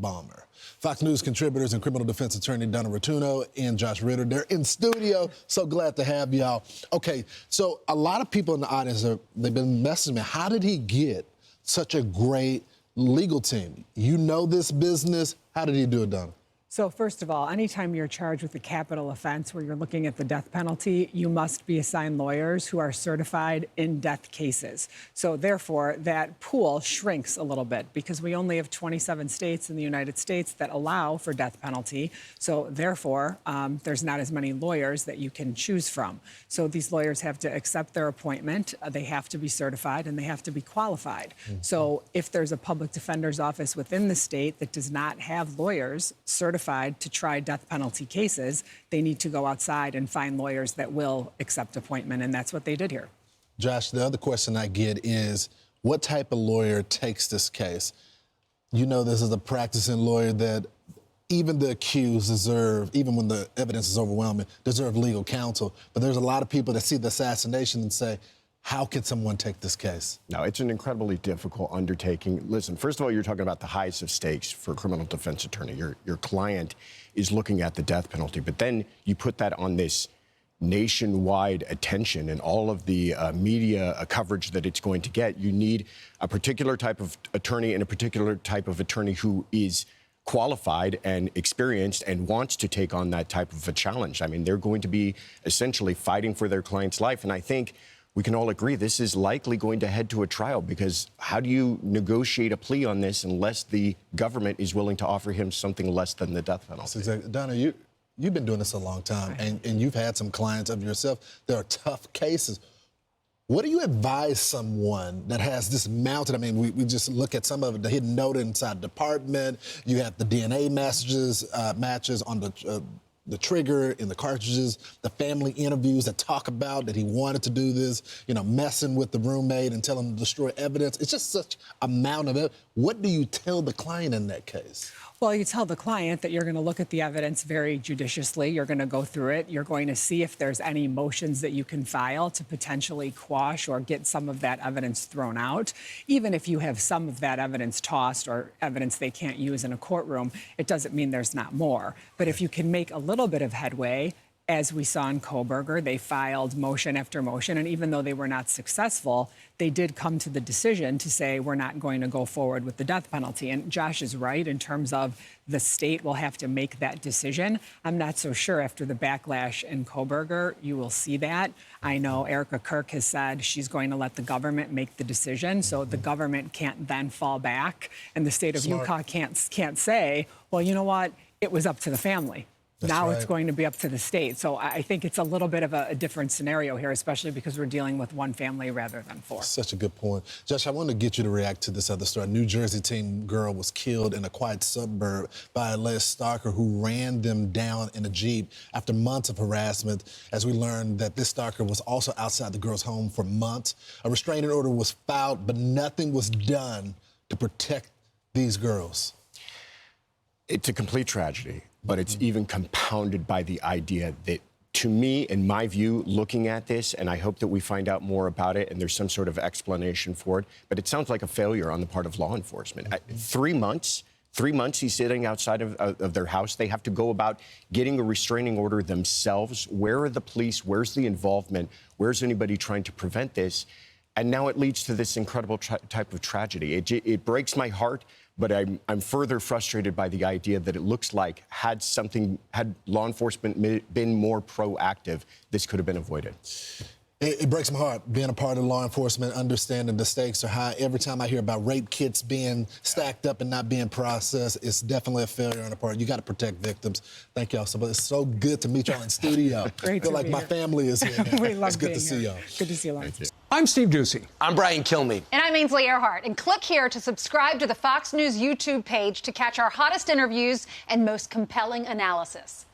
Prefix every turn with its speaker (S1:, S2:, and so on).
S1: bomber. Fox News contributors and criminal defense attorney Donna Rotunno and Josh Ritter, they're in studio. So glad to have y'all. Okay, so a lot of people in the audience, they've been messaging me. How did he get such a great legal team? You know this business. How did he do it, Donna?
S2: So first of all, anytime you're charged with a capital offense where you're looking at the death penalty, you must be assigned lawyers who are certified in death cases. So therefore, that pool shrinks a little bit because we only have 27 states in the United States that allow for death penalty. So therefore, there's not as many lawyers that you can choose from. So these lawyers have to accept their appointment, they have to be certified, and they have to be qualified. So if there's a public defender's office within the state that does not have lawyers certified to try death penalty cases, they need to go outside and find lawyers that will accept appointment, and that's what they did here.
S1: Josh, the other question I get is, what type of lawyer takes this case? You know this is a practicing lawyer that even the accused deserve, even when the evidence is overwhelming, deserve legal counsel. But there's a lot of people that see the assassination and say, how can someone take this case?
S3: No, it's an incredibly difficult undertaking. Listen, first of all, you're talking about the highest of stakes for a criminal defense attorney. Your client is looking at the death penalty, but then you put that on this nationwide attention and all of the media coverage that it's going to get. You need a particular type of attorney and a particular type of attorney who is qualified and experienced and wants to take on that type of a challenge. I mean, they're going to be essentially fighting for their client's life, and I think we can all agree this is likely going to head to a trial, because how do you negotiate a plea on this unless the government is willing to offer him something less than the death penalty?
S1: That's exactly. Donna, you've been doing this a long time, and you've had some clients of yourself. There are tough cases. What do you advise someone that has this mounted? I mean, we just look at some of it, the hidden note inside the department. You have the DNA matches on the trigger in the cartridges, the family interviews that talk about that he wanted to do this, you know, messing with the roommate and telling him to destroy evidence. It's just such amount of it. What do you tell the client in that case?
S2: Well, you tell the client that you're going to look at the evidence very judiciously. You're going to go through it. You're going to see if there's any motions that you can file to potentially quash or get some of that evidence thrown out. Even if you have some of that evidence tossed or evidence they can't use in a courtroom, it doesn't mean there's not more. But if you can make a little bit of headway, as we saw in Kohberger, they filed motion after motion, and even though they were not successful, they did come to the decision to say we're not going to go forward with the death penalty. And Josh is right in terms of the state will have to make that decision. I'm not so sure after the backlash in Kohberger you will see that. I know Erica Kirk has said she's going to let the government make the decision, so the government can't then fall back, and the state of Utah can't say, well, you know what, it was up to the family. Now it's going to be up to the state. So I think it's a little bit of a different scenario here, especially because we're dealing with one family rather than four.
S1: Such a good point. Josh, I want to get you to react to this other story. A New Jersey teen girl was killed in a quiet suburb by a alleged stalker who ran them down in a Jeep after months of harassment. As we learned that this stalker was also outside the girl's home for months. A restraining order was filed, but nothing was done to protect these girls.
S3: It's a complete tragedy, but it's even compounded by the idea that, to me, in my view, looking at this, and I hope that we find out more about it and there's some sort of explanation for it, but it sounds like a failure on the part of law enforcement. 3 months he's sitting outside of their house. They have to go about getting a restraining order themselves. Where are the police? Where's the involvement? Where's anybody trying to prevent this? And now it leads to this incredible type of tragedy. It breaks my heart, but I'm further frustrated by the idea that it looks like had law enforcement been more proactive, this could have been avoided.
S1: It breaks my heart being a part of law enforcement, understanding the stakes are high. Every time I hear about rape kits being stacked up and not being processed, it's definitely a failure on the part. You got to protect victims. Thank y'all so much. It's so good to meet y'all in studio.
S2: Great
S1: I feel like my family is here.
S2: We love
S1: it's good
S2: being
S1: to see
S2: here.
S1: y'all.
S2: Good to see you, Lawrence.
S4: I'm Steve Ducey.
S5: I'm Brian Kilmeade.
S6: And I'm Ainsley Earhart. And click here to subscribe to the Fox News YouTube page to catch our hottest interviews and most compelling analysis.